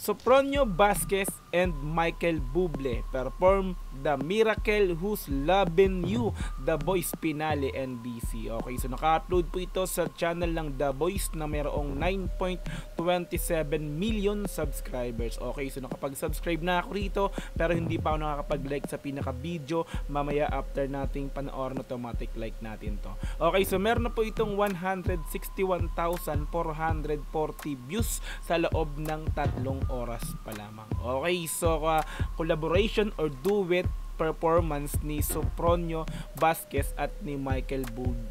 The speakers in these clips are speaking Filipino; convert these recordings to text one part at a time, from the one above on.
Sopronio Vasquez and Michael Bublé perform The Miracle Who's Lovin' You, The Voice Finale NBC. Okay, so naka-upload po ito sa channel ng The Voice na mayroong 9.27 million subscribers. Okay, so nakapag-subscribe na ako rito pero hindi pa ako nakakapag-like sa pinaka-video. Mamaya after nating panoorin, automatic like natin to. Okay, so meron na po itong 161,440 views sa loob ng 3 oras pa lamang. Okay, so collaboration or duet performance ni Sopronio Vasquez at ni Michael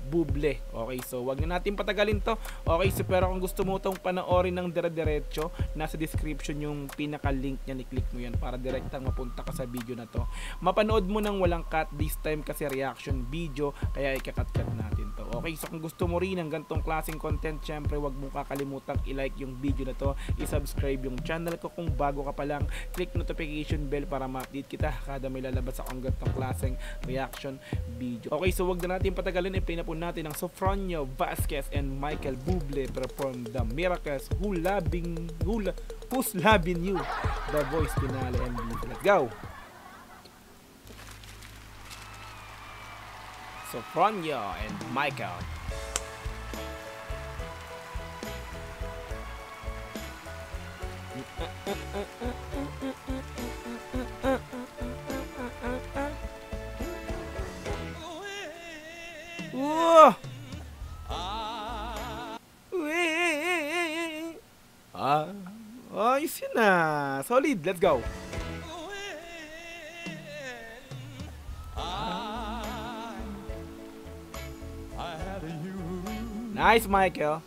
Bublé. Okay, so wag na natin patagalin to. Okay, so pero kung gusto mo itong panoorin ng dire-diretso, nasa description yung pinaka-link niya, i-click mo yan para direktang mapunta ka sa video na to. Mapanood mo nang walang cut this time kasi reaction video, kaya ikakat-cut natin to. Okay, so kung gusto mo rin ng gantong klaseng content, syempre wag mo kakalimutang i-like yung video na to, i-subscribe yung channel ko kung bago ka pa lang, click notification bell para ma-update kita kada may lalabas sa akong gantong klaseng reaction video. Okay, so wag na natin patagalin, i-play na po natin ang Sopronio Vasquez and Michael Bublé perform The Miracles Who's Lovin' You, The Voice Finale NBC. Let's go! Sopronio and Michael. Ayos yun na. Solid. Let's go. Nice, Michael.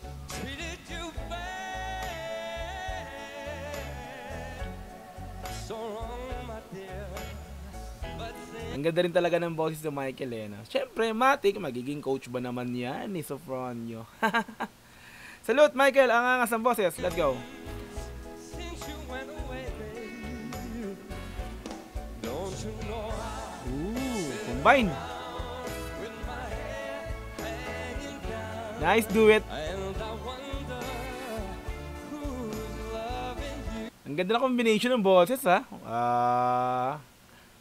Ang ganda rin talaga ng boses ni Michael eh, no? Siyempre, matik, magiging coach ba naman yan ni Sopronio? Salute, Michael, ang angas ng boses. Let's go. Combine. Nice duet. Ang ganda na combination ng boses, ha?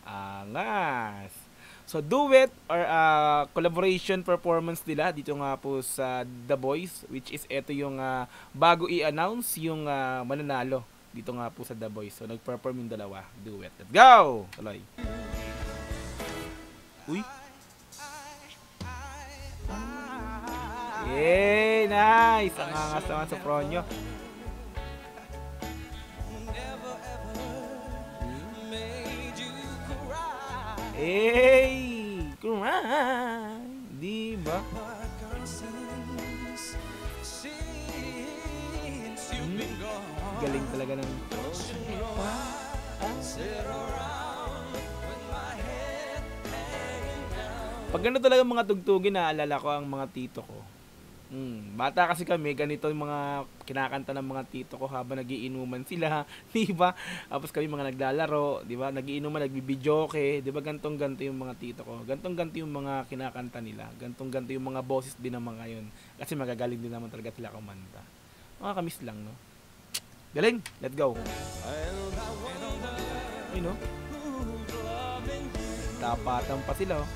Angas. So duet or collaboration performance nila dito nga po sa The Voice, which is ito yung bago i-announce yung mananalo dito nga po sa The Voice. So nag-perform yung dalawa, duet. Let's go! Tuloy. Uy. Yay! Nice! Ang angas naman sa Sopronio. Hey! Cry! Diba? Galing talaga ng... Pag gano'n talaga mga tugtugin, naalala ko ang mga tito ko. Bata kasi kami, ganito yung mga kinakanta ng mga tito ko habang nagiinuman sila, di ba? Tapos kami mga naglalaro, di ba? Nagiinuman, nagbibidyoke, di ba? Gantong-ganto yung mga tito ko. Gantong-ganto yung mga kinakanta nila. Gantong-ganto yung mga boses din naman ngayon. Kasi magagaling din naman talaga sila kumanta. Mga kamis lang, no? Galing! Let's go! You know? Tapatan pa sila, oh.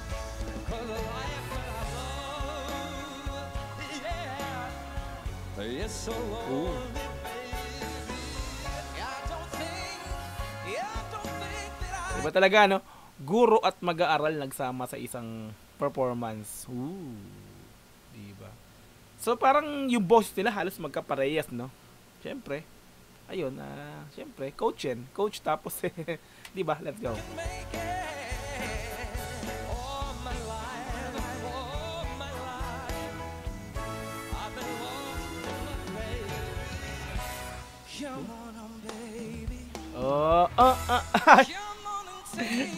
Ooh. Diba talaga, no? Guro at mag-aaral nagsama sa isang performance. Ooh. Diba? So parang yung boss nila halos magkaparehas, no? Siyempre. Ayun, siyempre, coach yan. Coach tapos, diba? Let's go.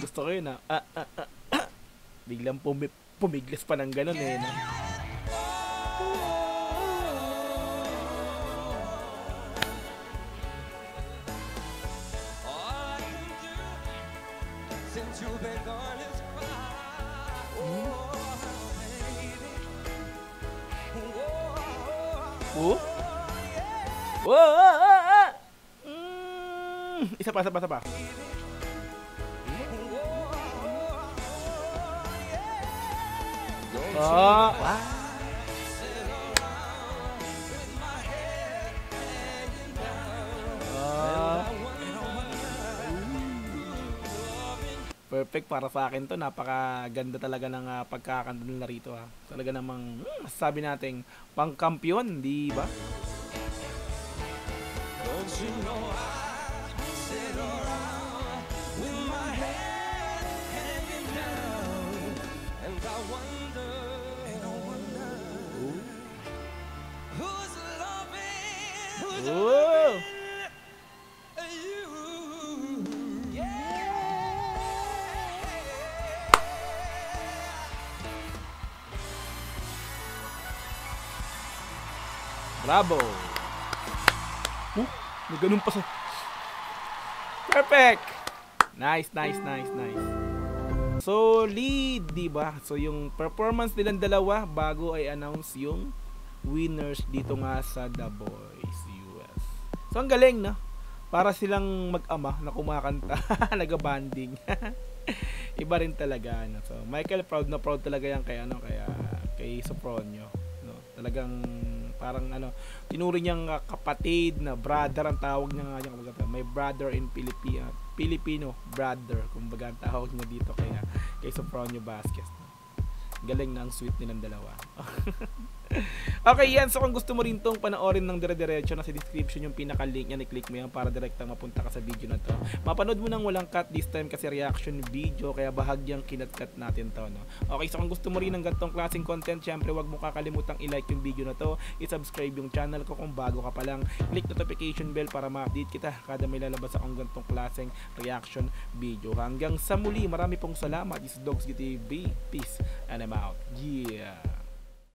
Gusto ko yun, biglang pumiglas pa ng ganun eh, no? Isa pa, isa pa, isa pa. Oh, wow. Perfect para sa akin to. Napakaganda talaga ng pagkakanta nila rito ha. Talaga namang sabi nating pangkampiyon, di ba? Ooh. Bravo! May ganun pa sa... Perfect! Nice, nice, nice, nice. Solid, diba? So, yung performance nilang dalawa bago ay announce yung winners dito nga sa The Voice US. So, ang galing, no? Para silang mag-ama na kumakanta. Nag-banding. Iba rin talaga, no? So, Michael, proud na proud talaga yan kay, kay Sopronio. No? Talagang parang tinuri niyang kapatid na brother ang tawag niya nga niya, may brother in Filipino brother kumbaga ang tawag niya dito kay Sopronio Vasquez. Galing na ang sweet nilang dalawa. Okay yan, so kung gusto mo rin tong panoorin ng dire-diretso, nasa description yung pinaka-link yan, i-click mo yan para direktang mapunta ka sa video na to. Mapanood mo nang walang cut this time kasi reaction video, kaya bahagyang kinat-cut natin to, no? Okay, so kung gusto mo rin ng ganitong klaseng content, syempre wag mo kakalimutang i-like yung video na to, i-subscribe yung channel ko kung bago ka pa lang, click notification bell para ma-update kita kada may lalabas akong ganitong klaseng reaction video. Hanggang sa muli, marami pong salamat. This is Dogs TV. Peace and I'm out. Yeah.